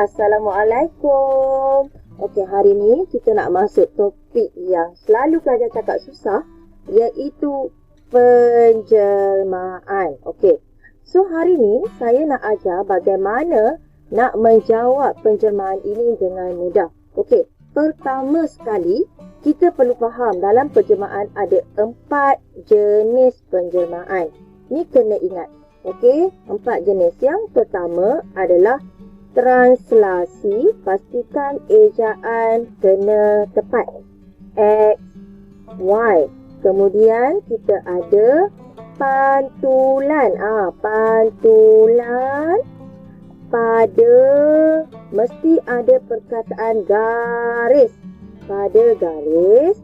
Assalamualaikum. Okey, hari ni kita nak masuk topik yang selalu pelajar cakap susah, iaitu penjelmaan. Okey. So, hari ni saya nak ajar bagaimana nak menjawab penjelmaan ini dengan mudah. Okey. Pertama sekali, kita perlu faham dalam penjelmaan ada 4 jenis penjelmaan. Ni kena ingat. Okey, 4 jenis. Yang pertama adalah translasi. Pastikan ejaan kena tepat. X, Y. Kemudian kita ada pantulan. Pantulan pada mesti ada perkataan garis. Pada garis.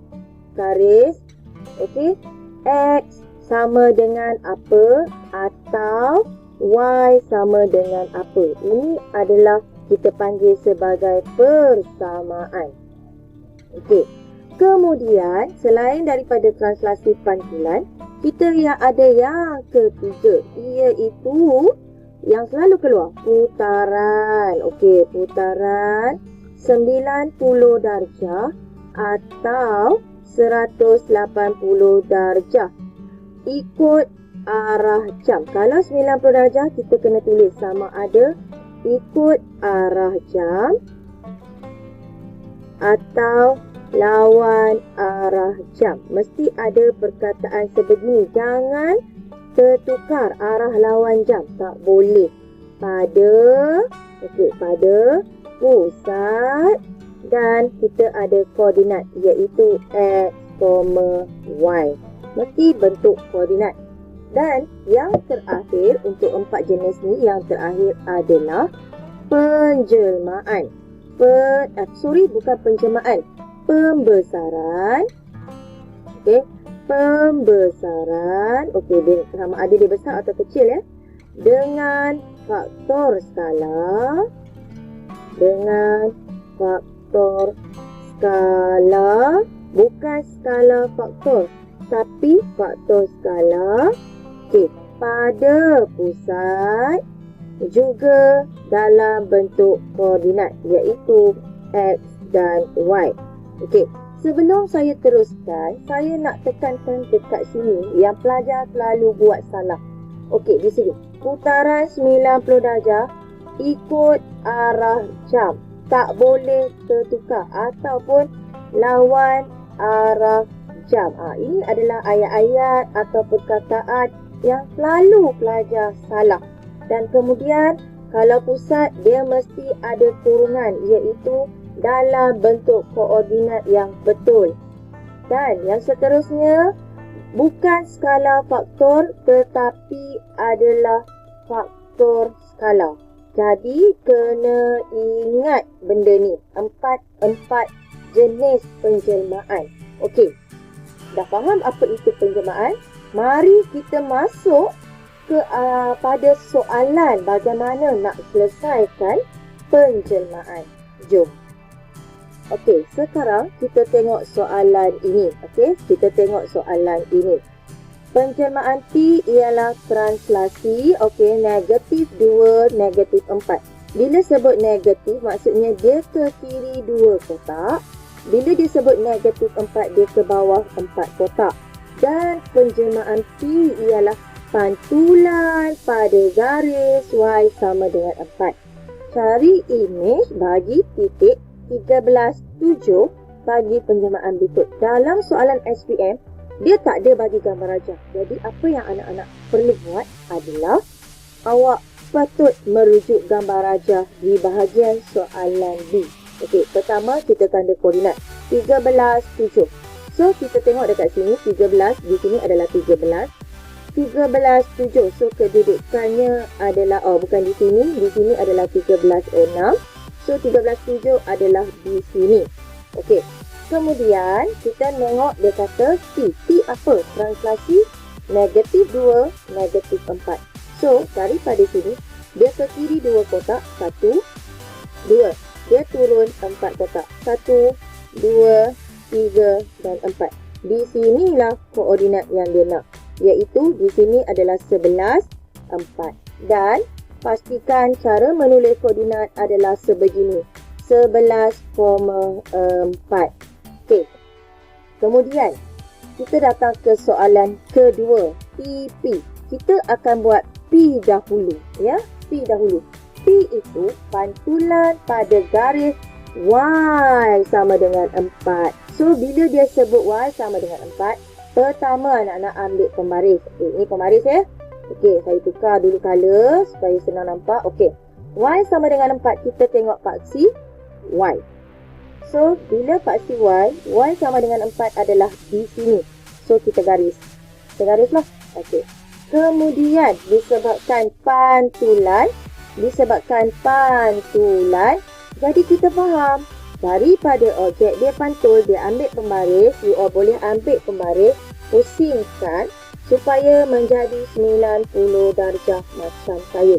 Okey. X sama dengan apa atau Y sama dengan apa. Ini adalah kita panggil sebagai persamaan. Okey. Kemudian, selain daripada translasi pantulan, kita ada yang ketiga, iaitu yang selalu keluar, putaran. Okey, putaran 90 darjah atau 180 darjah. Ikut arah jam. Kalau 90 darjah, kita kena tulis sama ada ikut arah jam atau lawan arah jam. Mesti ada perkataan sebegini. Jangan tertukar arah lawan jam. Tak boleh. Pada pusat dan kita ada koordinat iaitu X, Y. Mesti bentuk koordinat. Dan yang terakhir untuk 4 jenis ni, yang terakhir adalah penjelmaan. Bukan penjelmaan. Pembesaran. Okey, pembesaran. Okey, dia sama ada dia besar atau kecil ya. Dengan faktor skala. Bukan skala faktor, tapi faktor skala. Okey, pada pusat juga dalam bentuk koordinat iaitu X dan Y. Okey, sebelum saya teruskan, saya nak tekankan dekat sini yang pelajar selalu buat salah. Okey, di sini. Putaran 90 darjah ikut arah jam. Tak boleh tertukar ataupun lawan arah jam. Ini adalah ayat-ayat atau perkataan yang selalu pelajar salah. Dan kemudian kalau pusat, dia mesti ada kurungan iaitu dalam bentuk koordinat yang betul. Dan yang seterusnya, bukan skala faktor tetapi adalah faktor skala. Jadi kena ingat benda ni. Empat jenis penjelmaan. Okey. Dah faham apa itu penjelmaan? Mari kita masuk ke pada soalan bagaimana nak selesaikan penjelmaan. Jom. Okey, sekarang kita tengok soalan ini. Okey, kita tengok soalan ini. Penjelmaan T ialah translasi. Okey, negatif 2, negatif 4. Bila sebut negatif, maksudnya dia ke kiri 2 kotak. Bila disebut negatif 4, dia ke bawah 4 kotak. Dan penjelmaan P ialah pantulan pada garis Y sama dengan 4. Cari imej bagi titik 13.7 bagi penjelmaan berikut. Dalam soalan SPM, dia tak ada bagi gambar rajah. Jadi apa yang anak-anak perlu buat adalah awak patut merujuk gambar rajah di bahagian soalan B. Okey, pertama kita tanda koordinat 13.7. So, kita tengok dekat sini 13, di sini adalah 13. 13.7. So, kedudukannya adalah, bukan di sini adalah 13.6. So, 13.7 adalah di sini. Okey. Kemudian, kita tengok dia kata T. T apa? Translasi negatif 2, negatif 4. So, daripada sini, dia ke kiri 2 kotak. 1, 2. Dia turun 4 kotak. 1, 2, 3 dan 4. Di sinilah koordinat yang dia nak. Iaitu di sini adalah 11, 4. Dan pastikan cara menulis koordinat adalah sebegini. 11,4. Okey. Kemudian, kita datang ke soalan kedua. PP. Kita akan buat P dahulu. Ya, P dahulu. P itu pantulan pada garis Y sama dengan 4. So, bila dia sebut Y sama dengan 4, pertama anak-anak ambil pembaris. Ini pembaris ya. Okey, saya tukar dulu color supaya senang nampak. Okey. Y sama dengan 4, kita tengok paksi Y. So, bila paksi Y sama dengan 4 adalah di sini. So, kita garis. Kita garislah. Okey. Kemudian, disebabkan pantulan, jadi kita faham. Daripada objek dia pantul, dia ambil pembaris. You all boleh ambil pembaris, pusingkan supaya menjadi 90 darjah macam saya.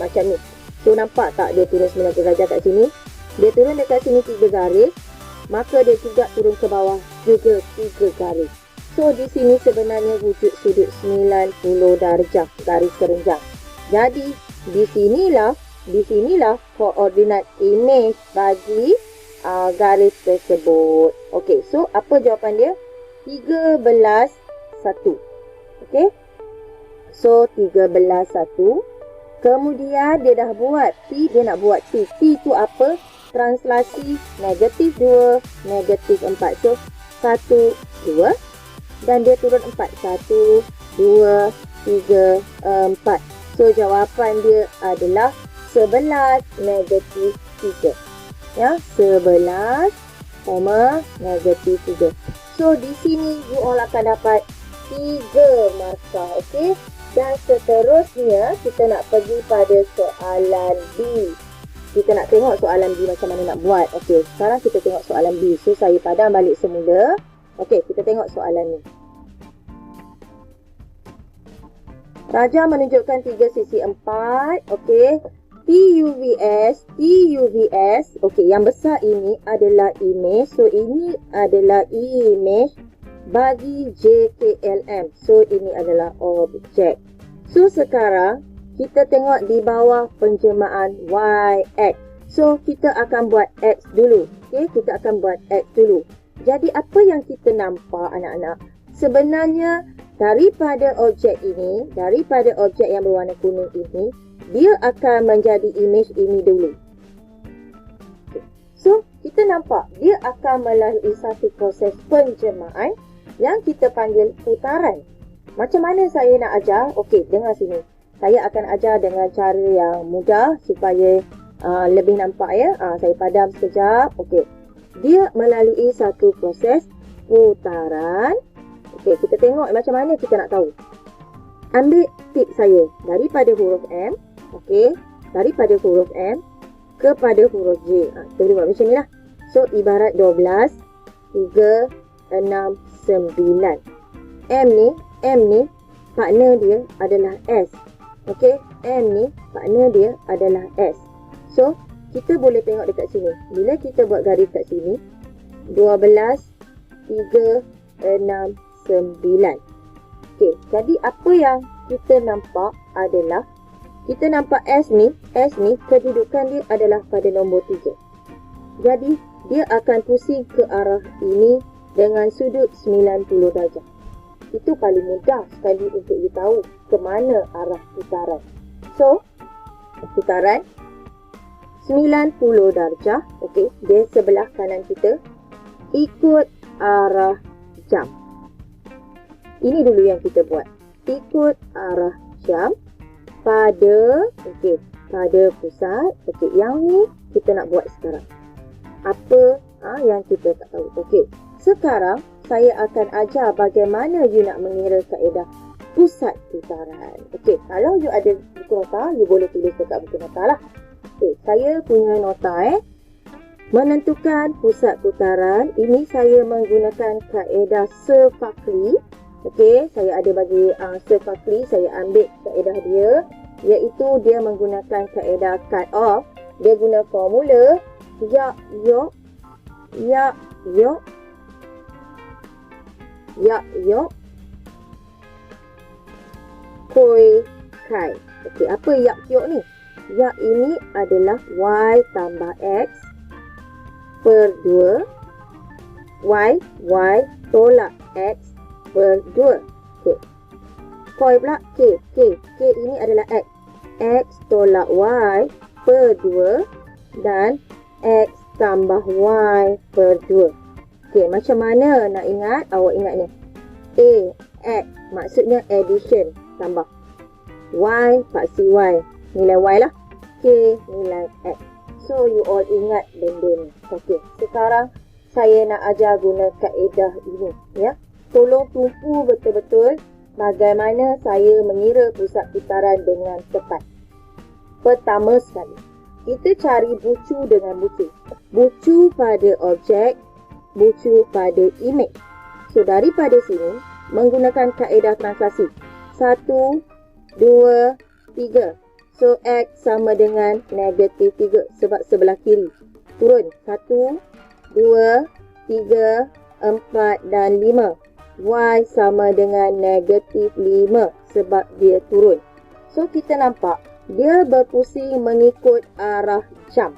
Macam ni. So, nampak tak dia turun 90 darjah kat sini? Dia turun dekat sini 3 garis. Maka dia juga turun ke bawah juga 3 garis. So, di sini sebenarnya wujud sudut 90 darjah garis kerenjang. Jadi, di sinilah koordinat imej bagi garis tersebut. Okey, so apa jawapan dia? 13,1. Okey. So, 13,1. Kemudian, dia dah buat P. Dia nak buat P. P tu apa? Translasi -2, -4. So, 1, 2. Dan dia turun 4. 1, 2, 3, 4. So, jawapan dia adalah 11 -3. Ya, 11, -3. So, di sini you all akan dapat 3 markah. Okey. Dan seterusnya, kita nak pergi pada soalan B. Kita nak tengok soalan B macam mana nak buat. Okey, sekarang kita tengok soalan B. So, saya padam balik semula. Okey, kita tengok soalan ni. Raja menunjukkan 3 sisi 4. Okey. TUVS. Okey, yang besar ini adalah imej. So, ini adalah imej bagi JKLM. So, ini adalah objek. So, sekarang kita tengok di bawah penjelmaan YX. So, kita akan buat X dulu. Okey, kita akan buat X dulu. Jadi, apa yang kita nampak anak-anak? Sebenarnya, daripada objek ini, daripada objek yang berwarna kuning ini, dia akan menjadi imej ini dulu. Okay. So, kita nampak dia akan melalui satu proses penjelmaan yang kita panggil putaran. Macam mana saya nak ajar? Okey, dengar sini. Saya akan ajar dengan cara yang mudah supaya lebih nampak ya. Saya padam sekejap. Okey. Dia melalui satu proses putaran. Okey, kita tengok macam mana kita nak tahu. Ambil tip saya daripada huruf M. Okey, daripada huruf M kepada huruf J. Kita buat macam ni lah. So, ibarat 12, 3, 6, 9. M ni partner dia adalah S. Okey, M ni partner dia adalah S. So, kita boleh tengok dekat sini. Bila kita buat garis kat sini, 12, 3, 6, 9. Okey, jadi apa yang kita nampak adalah kita nampak S ni kedudukan dia adalah pada nombor 3. Jadi, dia akan pusing ke arah ini dengan sudut 90 darjah. Itu paling mudah sekali untuk you tahu ke mana arah putaran. So, putaran 90 darjah. Okey, dia sebelah kanan kita. Ikut arah jam. Ini dulu yang kita buat. Ikut arah jam pada pusat. Okey, yang ni kita nak buat sekarang. Apa yang kita tak tahu. Okey, sekarang saya akan ajar bagaimana you nak mengira kaedah pusat putaran. Okey, kalau you ada buku nota, you boleh tulis dekat buku nota lah. Okey, saya punya nota menentukan pusat putaran. Ini saya menggunakan kaedah Sefakli. Okey, saya ada bagi Sefakli, saya ambil kaedah dia, iaitu dia menggunakan kaedah cut off. Dia guna formula yak yok koi kai. Okey, apa yak kiok ni? Yak ini adalah y tambah x per 2. Y tolak x per 2. Okey. Koi pula K. K ini adalah X. X tolak Y per 2 dan X tambah Y per 2. Okey, macam mana nak ingat? Awak ingat ni. A, X maksudnya addition, tambah. Y, paksi Y. Nilai Y lah. K, nilai X. So, you all ingat benda ni. Okey, sekarang saya nak ajar guna kaedah ini. Ya. Tolong tumpu betul-betul bagaimana saya mengira pusat putaran dengan tepat. Pertama sekali, kita cari bucu dengan bucu. Bucu pada objek, bucu pada imej. So, daripada sini, menggunakan kaedah translasi. 1, 2, 3. So, X sama dengan negatif 3 sebab sebelah kiri. Turun. 1, 2, 3, 4 dan 5. Y sama dengan negatif 5 sebab dia turun. So, kita nampak dia berpusing mengikut arah jam.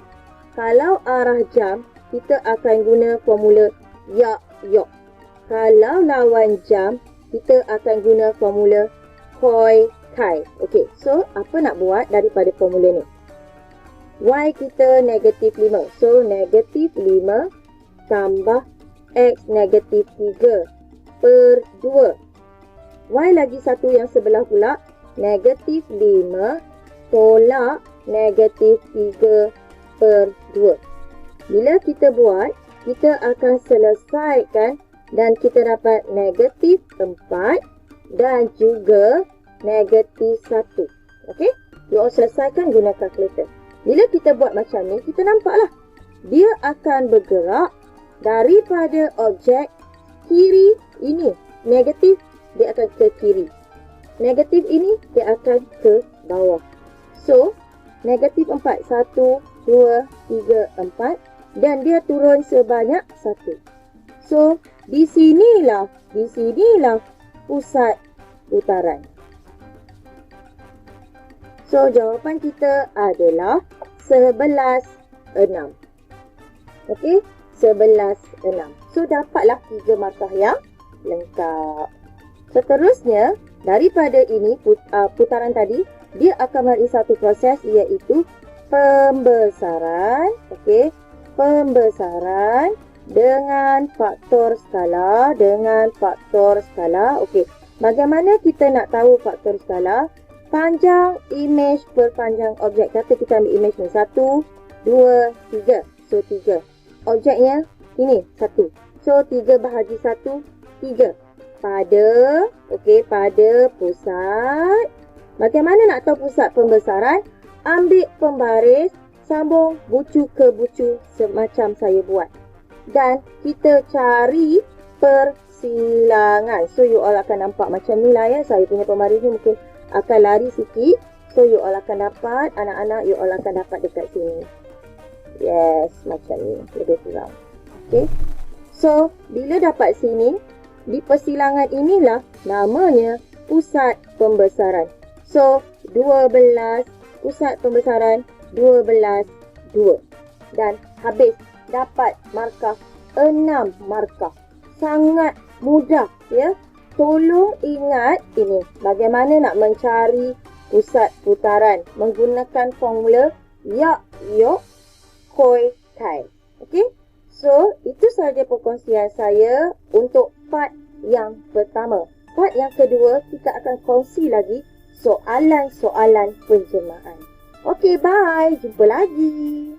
Kalau arah jam, kita akan guna formula yak yok. Kalau lawan jam, kita akan guna formula koi kai. Okey, so apa nak buat daripada formula ni? Y kita negatif 5. So, negatif 5 tambah X negatif 3. Per 2. Y lagi satu yang sebelah pula. Negatif 5 tolak negatif 3 per 2. Bila kita buat, kita akan selesaikan dan kita dapat negatif 4 dan juga negatif 1. Okey? You all selesaikan guna kalkulator. Bila kita buat macam ni, kita nampaklah. Dia akan bergerak daripada objek kiri ini. Negatif, dia akan ke kiri. Negatif ini, dia akan ke bawah. So, negatif 4. 1, 2, 3, 4. Dan dia turun sebanyak 1. So, di sinilah pusat putaran. So, jawapan kita adalah 11/6. Okey? 11/6. So, dapatlah 3 markah yang lengkap. Seterusnya, daripada ini putaran tadi, dia akan melalui satu proses iaitu pembesaran. Okey, pembesaran dengan faktor skala. Okey, bagaimana kita nak tahu faktor skala? Panjang imej per panjang objek. Kata kita ambil imej ni 1, 2, 3. So, 3. Objeknya ini 1. So, 3 bahagi 1, 3. Pada pusat. Bagaimana nak tahu pusat pembesaran? Ambil pembaris, sambung bucu ke bucu semacam saya buat. Dan kita cari persilangan. So, you all akan nampak macam ni lah ya. Saya punya pembaris ni mungkin akan lari sikit. So, you all akan dapat, anak-anak you all akan dapat dekat sini. Yes, macam ni. Lebih kurang. Okay. So, bila dapat sini, di persilangan inilah namanya pusat pembesaran. So, 12, pusat pembesaran 12, 2. Dan habis dapat markah 6 markah. Sangat mudah ya. Tolong ingat ini. Bagaimana nak mencari pusat putaran menggunakan formula yak yok koi kai. Okey? So, itu sahaja perkongsian saya untuk part yang pertama. Part yang kedua, kita akan kongsi lagi soalan-soalan penjermaan. Okey, bye. Jumpa lagi.